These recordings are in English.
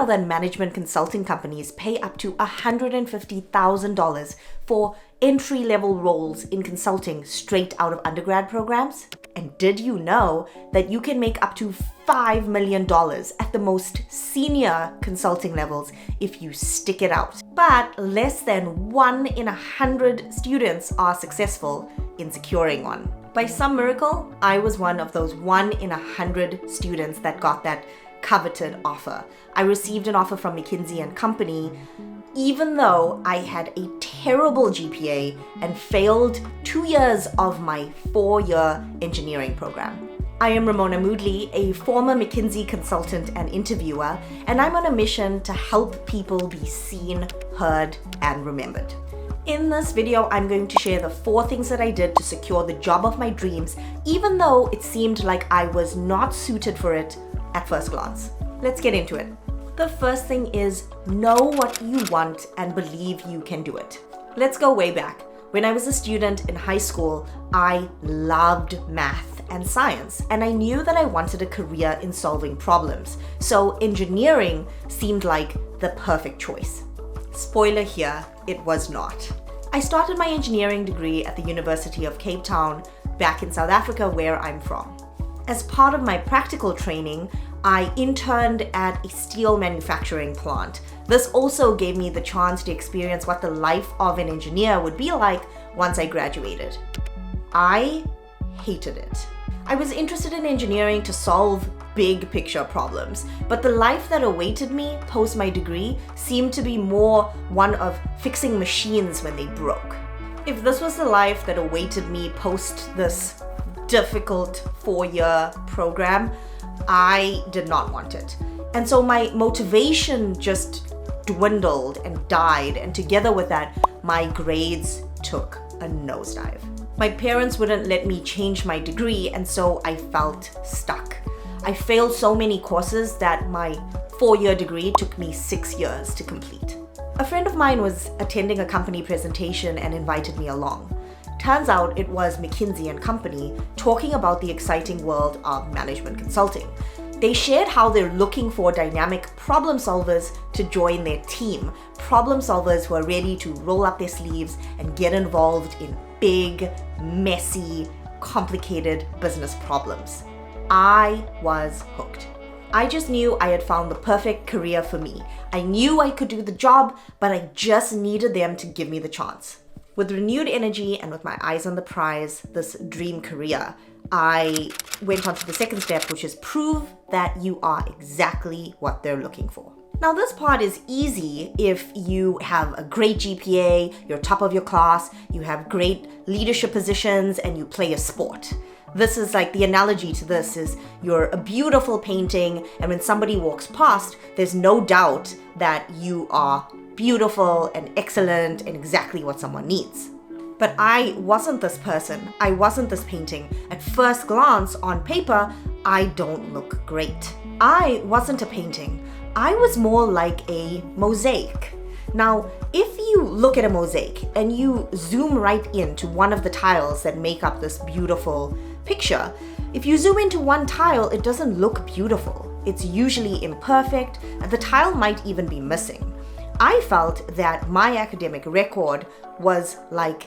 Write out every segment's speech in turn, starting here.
know that management consulting companies pay up to $150,000 for entry-level roles in consulting straight out of undergrad programs? And did you know that you can make up to $5 million at the most senior consulting levels if you stick it out? But less than 1 in 100 students are successful in securing one. By some miracle, I was one of those 1 in 100 students that got that coveted offer. I received an offer from McKinsey and Company, even though I had a terrible GPA and failed 2 years of my 4-year engineering program. I am Remona Moodley, a former McKinsey consultant and interviewer, and I'm on a mission to help people be seen, heard, and remembered. In this video, I'm going to share the 4 things that I did to secure the job of my dreams, even though it seemed like I was not suited for it at first glance. Let's get into it. The first thing is know what you want and believe you can do it. Let's go way back. When I was a student in high school, I loved math and science, and I knew that I wanted a career in solving problems. So engineering seemed like the perfect choice. Spoiler here, it was not. I started my engineering degree at the University of Cape Town back in South Africa, where I'm from. As part of my practical training, I interned at a steel manufacturing plant. This also gave me the chance to experience what the life of an engineer would be like once I graduated. I hated it. I was interested in engineering to solve big picture problems, but the life that awaited me post my degree seemed to be more one of fixing machines when they broke. If this was the life that awaited me post this difficult 4-year program, I did not want it. And so my motivation just dwindled and died, and together with that, my grades took a nosedive. My parents wouldn't let me change my degree, and so I felt stuck. I failed so many courses that my 4-year degree took me 6 years to complete. A friend of mine was attending a company presentation and invited me along. Turns out it was McKinsey and Company talking about the exciting world of management consulting. They shared how they're looking for dynamic problem solvers to join their team. Problem solvers who are ready to roll up their sleeves and get involved in big, messy, complicated business problems. I was hooked. I just knew I had found the perfect career for me. I knew I could do the job, but I just needed them to give me the chance. With renewed energy and with my eyes on the prize, this dream career, I went on to the second step, which is prove that you are exactly what they're looking for. Now, this part is easy if you have a great GPA, you're top of your class, you have great leadership positions, and you play a sport. This is like the analogy to this is you're a beautiful painting, and when somebody walks past, there's no doubt that you are beautiful and excellent and exactly what someone needs. But I wasn't this person. I wasn't this painting. At first glance, on paper, I don't look great. I wasn't a painting. I was more like a mosaic. Now, if you look at a mosaic and you zoom right into one of the tiles that make up this beautiful picture, if you zoom into one tile, it doesn't look beautiful. It's usually imperfect, and the tile might even be missing. I felt that my academic record was like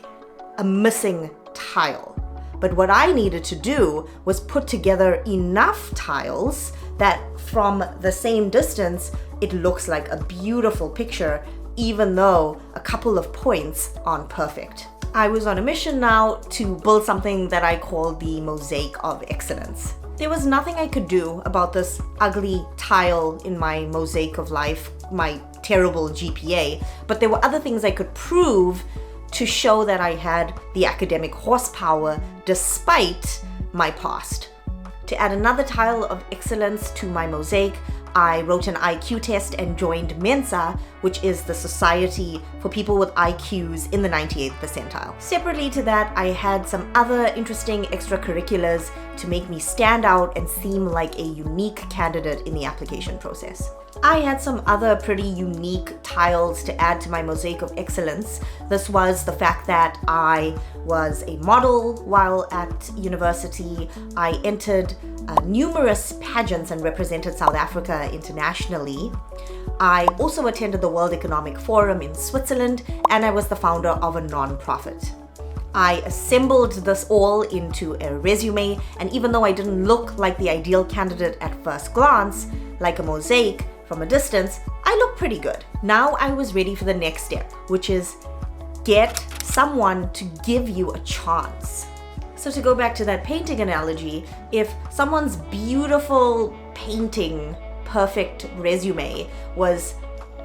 a missing tile. But what I needed to do was put together enough tiles that from the same distance, it looks like a beautiful picture, even though a couple of points aren't perfect. I was on a mission now to build something that I call the mosaic of excellence. There was nothing I could do about this ugly tile in my mosaic of life, my terrible GPA, but there were other things I could prove to show that I had the academic horsepower despite my past. To add another tile of excellence to my mosaic, I wrote an IQ test and joined Mensa, which is the society for people with IQs in the 98th percentile. Separately to that, I had some other interesting extracurriculars to make me stand out and seem like a unique candidate in the application process. I had some other pretty unique tiles to add to my mosaic of excellence. This was the fact that I was a model while at university. I entered numerous pageants and represented South Africa internationally. I also attended the World Economic Forum in Switzerland, and I was the founder of a nonprofit. I assembled this all into a resume, and even though I didn't look like the ideal candidate at first glance, like a mosaic from a distance, I looked pretty good. Now I was ready for the next step, which is get someone to give you a chance. So to go back to that painting analogy, if someone's beautiful painting, perfect resume was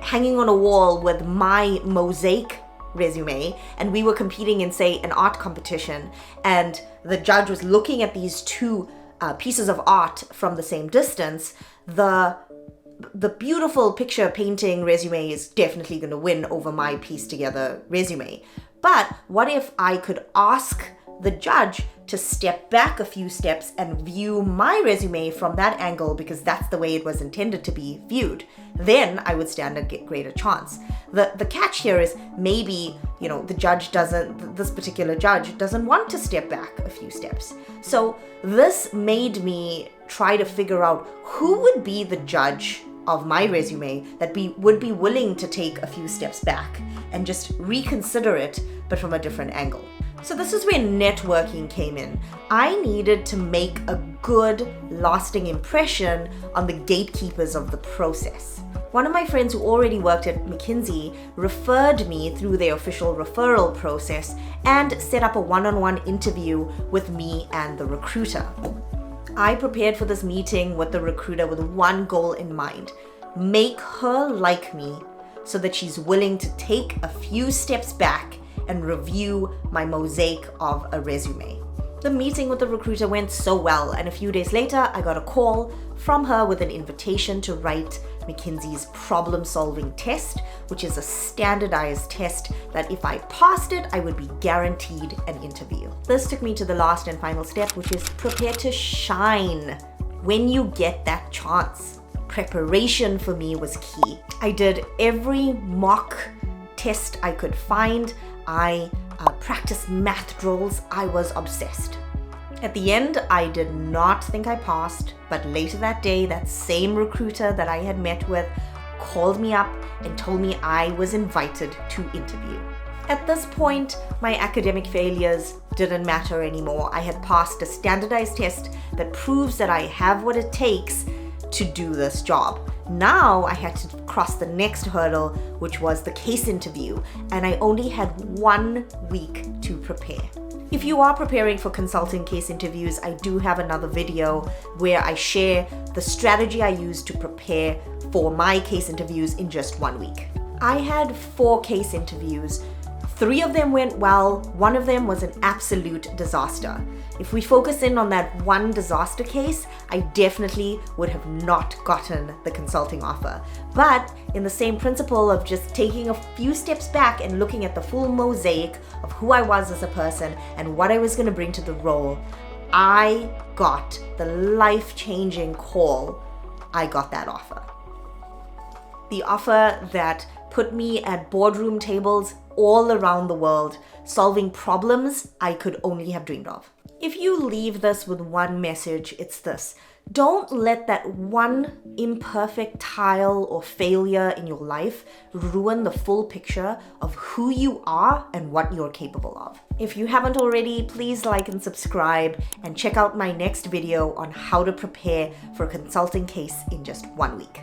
hanging on a wall with my mosaic resume, and we were competing in, say, an art competition, and the judge was looking at these two pieces of art from the same distance, the beautiful picture painting resume is definitely going to win over my pieced together resume. But what if I could ask the judge to step back a few steps and view my resume from that angle, because that's the way it was intended to be viewed? Then I would stand a greater chance. The catch here is maybe, this particular judge doesn't want to step back a few steps. So this made me try to figure out who would be the judge of my resume that would be willing to take a few steps back and just reconsider it, but from a different angle. So this is where networking came in. I needed to make a good, lasting impression on the gatekeepers of the process. One of my friends who already worked at McKinsey referred me through their official referral process and set up a one-on-one interview with me and the recruiter. I prepared for this meeting with the recruiter with one goal in mind: make her like me so that she's willing to take a few steps back and review my mosaic of a resume. The meeting with the recruiter went so well, and a few days later, I got a call from her with an invitation to write McKinsey's problem-solving test, which is a standardized test that if I passed it, I would be guaranteed an interview. This took me to the last and final step, which is prepare to shine when you get that chance. Preparation for me was key. I did every mock test I could find. I practiced math drills. I was obsessed. At the end, I did not think I passed, but later that day, that same recruiter that I had met with called me up and told me I was invited to interview. At this point, my academic failures didn't matter anymore. I had passed a standardized test that proves that I have what it takes to do this job. Now I had to cross the next hurdle, which was the case interview, and I only had 1 week to prepare. If you are preparing for consulting case interviews, I do have another video where I share the strategy I use to prepare for my case interviews in just 1 week. I had 4 case interviews. 3 of them went well. 1 of them was an absolute disaster. If we focus in on that one disaster case, I definitely would have not gotten the consulting offer. But in the same principle of just taking a few steps back and looking at the full mosaic of who I was as a person and what I was going to bring to the role, I got the life-changing call. I got that offer. The offer that put me at boardroom tables all around the world, solving problems I could only have dreamed of. If you leave this with one message, it's this: don't let that one imperfect tile or failure in your life ruin the full picture of who you are and what you're capable of. If you haven't already, please like and subscribe, and check out my next video on how to prepare for a consulting case in just 1 week.